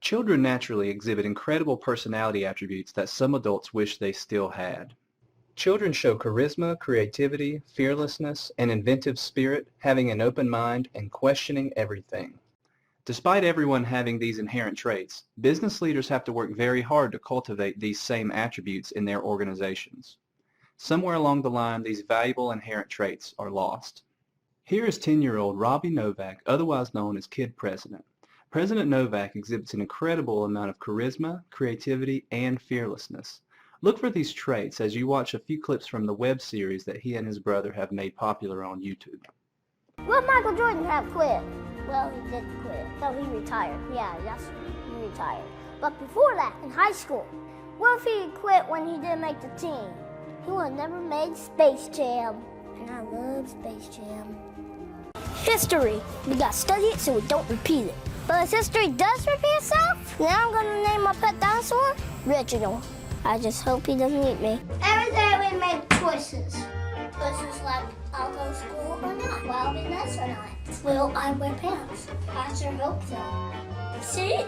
Children naturally exhibit incredible personality attributes that some adults wish they still had. Children show charisma, creativity, fearlessness, and inventive spirit, having an open mind and questioning everything. Despite everyone having these inherent traits, business leaders have to work very hard to cultivate these same attributes in their organizations. Somewhere along the line, these valuable inherent traits are lost. Here is 10-year-old Robbie Novak, otherwise known as Kid President. President Novak exhibits an incredible amount of charisma, creativity, and fearlessness. Look for these traits as you watch a few clips from the web series that he and his brother have made popular on YouTube. Will Michael Jordan have quit? Well, he did quit. So he retired. Yeah, yes, he retired. But before that, in high school, what if he quit when he didn't make the team? He would have never made Space Jam. And I love Space Jam. History. We gotta study it so we don't repeat it. But if history does repeat itself, then I'm gonna name my pet dinosaur Reginald. I just hope he doesn't eat me. Every day we make choices. Choices like, I'll go to school or not. Will I be nice or not? Will I wear pants? I sure hope so. See?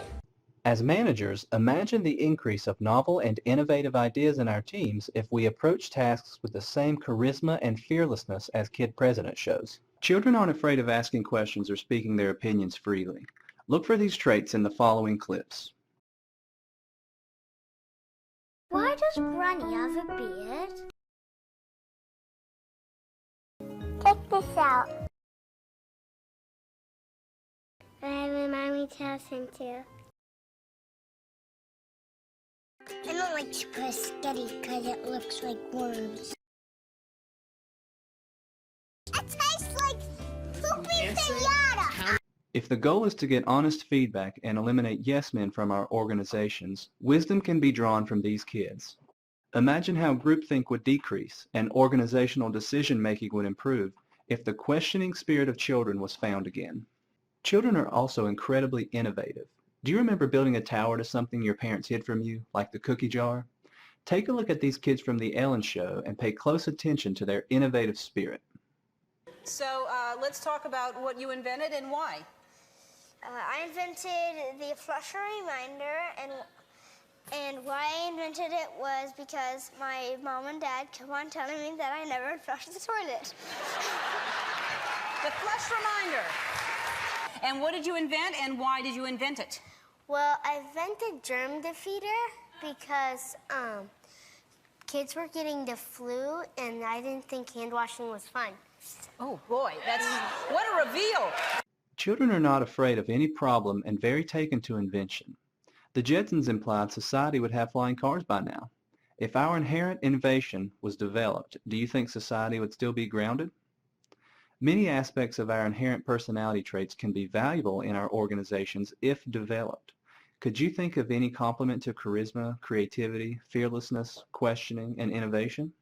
As managers, imagine the increase of novel and innovative ideas in our teams if we approach tasks with the same charisma and fearlessness as Kid President shows. Children aren't afraid of asking questions or speaking their opinions freely. Look for these traits in the following clips. Why does Granny have a beard? Check this out. I have a mommy house in too. I don't like spaghetti because it looks like worms. It tastes like poopy pinata. If the goal is to get honest feedback and eliminate yes men from our organizations, wisdom can be drawn from these kids. Imagine how groupthink would decrease and organizational decision-making would improve if the questioning spirit of children was found again. Children are also incredibly innovative. Do you remember building a tower to something your parents hid from you, like the cookie jar? Take a look at these kids from The Ellen Show and pay close attention to their innovative spirit. So let's talk about what you invented and why. I invented the flush reminder, and why I invented it was because my mom and dad kept on telling me that I never flushed the toilet. The flush reminder. And what did you invent, and why did you invent it? Well, I invented germ defeater because kids were getting the flu, and I didn't think hand washing was fun. Oh boy, what a reveal! Children are not afraid of any problem and very taken to invention. The Jetsons implied society would have flying cars by now. If our inherent innovation was developed, do you think society would still be grounded? Many aspects of our inherent personality traits can be valuable in our organizations if developed. Could you think of any complement to charisma, creativity, fearlessness, questioning, and innovation?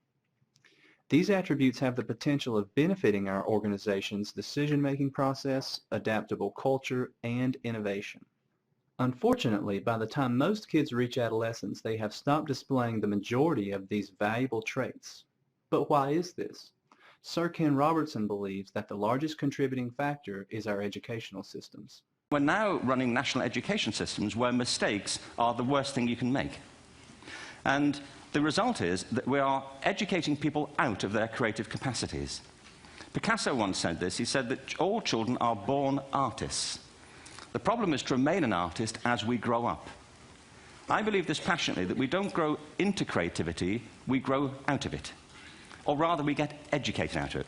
These attributes have the potential of benefiting our organization's decision-making process, adaptable culture, and innovation. Unfortunately, by the time most kids reach adolescence, they have stopped displaying the majority of these valuable traits. But why is this? Sir Ken Robertson believes that the largest contributing factor is our educational systems. We're now running national education systems where mistakes are the worst thing you can make. And the result is that we are educating people out of their creative capacities. Picasso once said this. He said that all children are born artists. The problem is to remain an artist as we grow up. I believe this passionately, that we don't grow into creativity, we grow out of it. Or rather, we get educated out of it.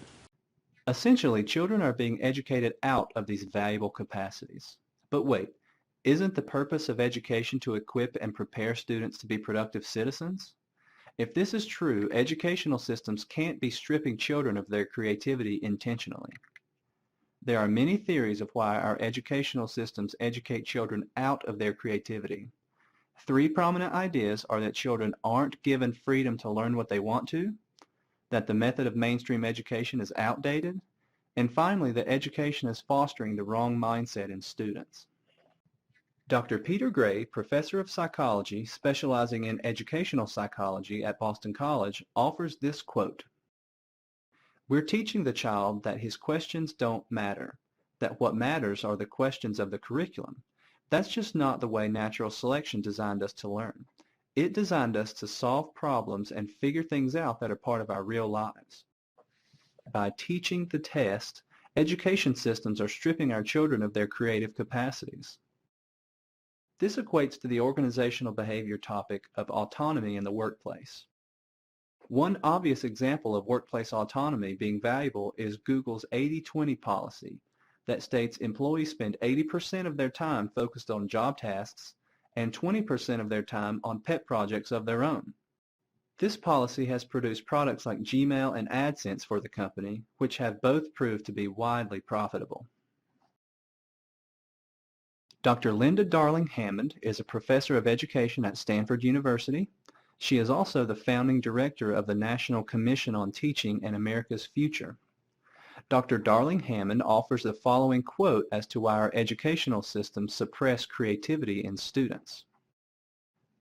Essentially, children are being educated out of these valuable capacities. But wait, isn't the purpose of education to equip and prepare students to be productive citizens? If this is true, educational systems can't be stripping children of their creativity intentionally. There are many theories of why our educational systems educate children out of their creativity. 3 prominent ideas are that children aren't given freedom to learn what they want to, that the method of mainstream education is outdated, and finally that education is fostering the wrong mindset in students. Dr. Peter Gray, professor of psychology specializing in educational psychology at Boston College, offers this quote: "We're teaching the child that his questions don't matter, that what matters are the questions of the curriculum. That's just not the way natural selection designed us to learn. It designed us to solve problems and figure things out that are part of our real lives. By teaching the test, education systems are stripping our children of their creative capacities. This equates to the organizational behavior topic of autonomy in the workplace. One obvious example of workplace autonomy being valuable is Google's 80-20 policy that states employees spend 80% of their time focused on job tasks and 20% of their time on pet projects of their own. This policy has produced products like Gmail and AdSense for the company, which have both proved to be widely profitable. Dr. Linda Darling Hammond is a professor of education at Stanford University. She is also the founding director of the National Commission on Teaching and America's Future. Dr. Darling Hammond offers the following quote as to why our educational systems suppress creativity in students.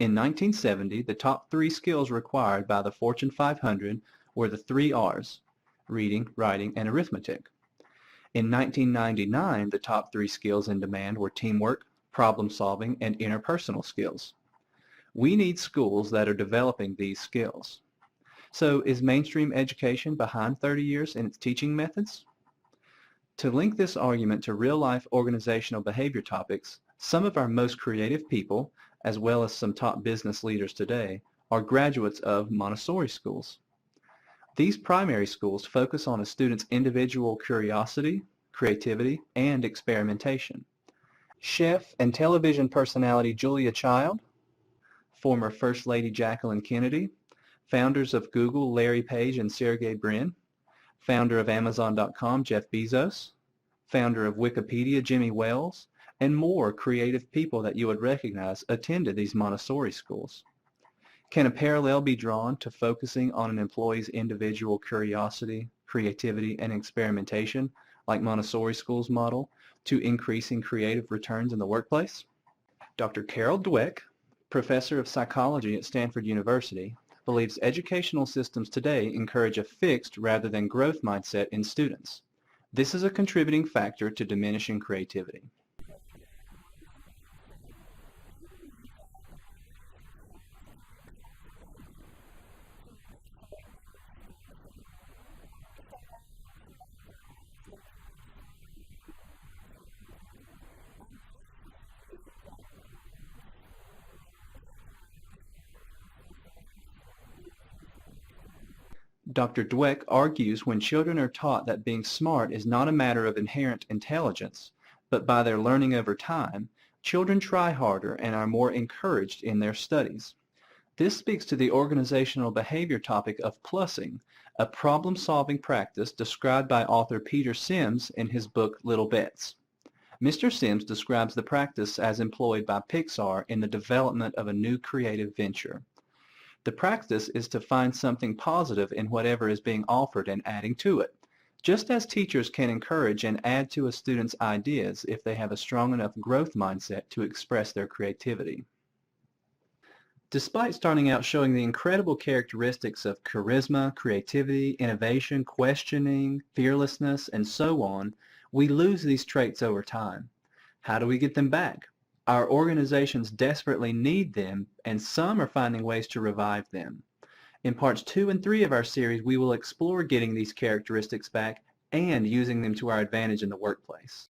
In 1970, the top 3 skills required by the Fortune 500 were the 3 R's, reading, writing, and arithmetic. In 1999, the top 3 skills in demand were teamwork, problem solving, and interpersonal skills. We need schools that are developing these skills. So is mainstream education behind 30 years in its teaching methods? To link this argument to real-life organizational behavior topics, some of our most creative people, as well as some top business leaders today, are graduates of Montessori schools. These primary schools focus on a student's individual curiosity, creativity, and experimentation. Chef and television personality Julia Child, former First Lady Jacqueline Kennedy, founders of Google Larry Page and Sergey Brin, founder of Amazon.com Jeff Bezos, founder of Wikipedia Jimmy Wales, and more creative people that you would recognize attended these Montessori schools. Can a parallel be drawn to focusing on an employee's individual curiosity, creativity, and experimentation, like Montessori schools model, to increasing creative returns in the workplace? Dr. Carol Dweck, professor of psychology at Stanford University, believes educational systems today encourage a fixed rather than growth mindset in students. This is a contributing factor to diminishing creativity. Dr. Dweck argues when children are taught that being smart is not a matter of inherent intelligence, but by their learning over time, children try harder and are more encouraged in their studies. This speaks to the organizational behavior topic of plussing, a problem-solving practice described by author Peter Sims in his book Little Bets. Mr. Sims describes the practice as employed by Pixar in the development of a new creative venture. The practice is to find something positive in whatever is being offered and adding to it, just as teachers can encourage and add to a student's ideas if they have a strong enough growth mindset to express their creativity. Despite starting out showing the incredible characteristics of charisma, creativity, innovation, questioning, fearlessness, and so on, we lose these traits over time. How do we get them back? Our organizations desperately need them, and some are finding ways to revive them. In parts 2 and 3 of our series, we will explore getting these characteristics back and using them to our advantage in the workplace.